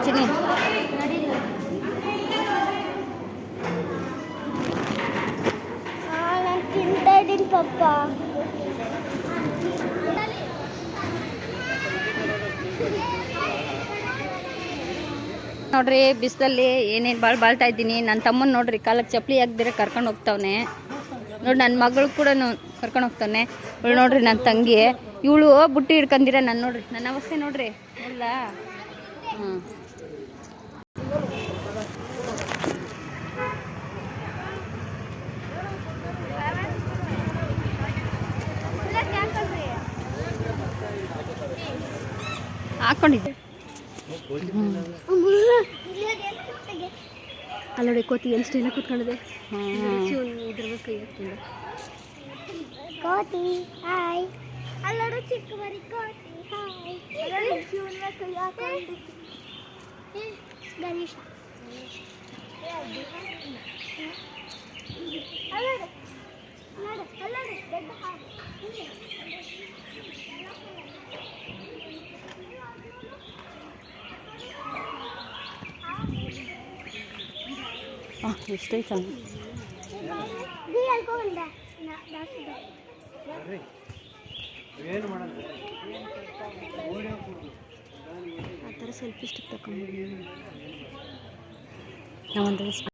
ಚಿನ್ನಿ. ನಾನು ತಿಂತಾ ಇದ್ದೀನಿ ಪಪ್ಪ. ನೋಡ್ರಿ ಬಿಸಿಲಲ್ಲಿ ಏನೇನು ಬಾಳ್ತಾ ಇದ್ದೀನಿ. ನನ್ನ ತಮ್ಮನ ನೋಡ್ರಿ ಕಾಲಕ್ಕೆ ಚಪ್ಪಲಿ ಹಾಕ್ದಿರ ಕರ್ಕೊಂಡು ಹೋಗ್ತಾವನೆ. ನೋಡಿ ನನ್ನ ಮಗಳು ಕೂಡ ಕರ್ಕೊಂಡು ಹೋಗ್ತಾನೆ. ಇವಳು ನೋಡ್ರಿ ನನ್ನ ತಂಗಿ, ಇವಳು ಬುಟ್ಟಿ ಹಿಡ್ಕೊಂಡಿರ ನಾನು ನೋಡ್ರಿ ನನ್ನ ಅವಸ್ಥೆ ನೋಡ್ರಿ ಇಲ್ಲ. ಹ್ಞೂ ಹಾಕ್ಕೊಂಡಿದ್ದೆ. ಅಲ್ಲೋಡಿ ಕೋತಿ ಎಷ್ಟು ಸ್ಟೈಲ ಕೂತ್ಕೊಂಡಿದೆ. ಕೋತಿ ಹಾಯ್. ಅಲ್ಲೋಡು ಚಿಕ್ಕ ಮರಿ ಕೋತಿ ಹಾಯ್. ಗಣೇಶ ಅಲ್ಲೋಡು ನೋಡು ಅಲ್ಲೋಡು ದೊಡ್ಡ ಹಾಯ್. ಎಷ್ಟೈತ ಆ ಥರ ಸೆಲ್ಫಿ ಸ್ಟಿಕ್ ತಗೊಂಡು ನಾವೊಂದು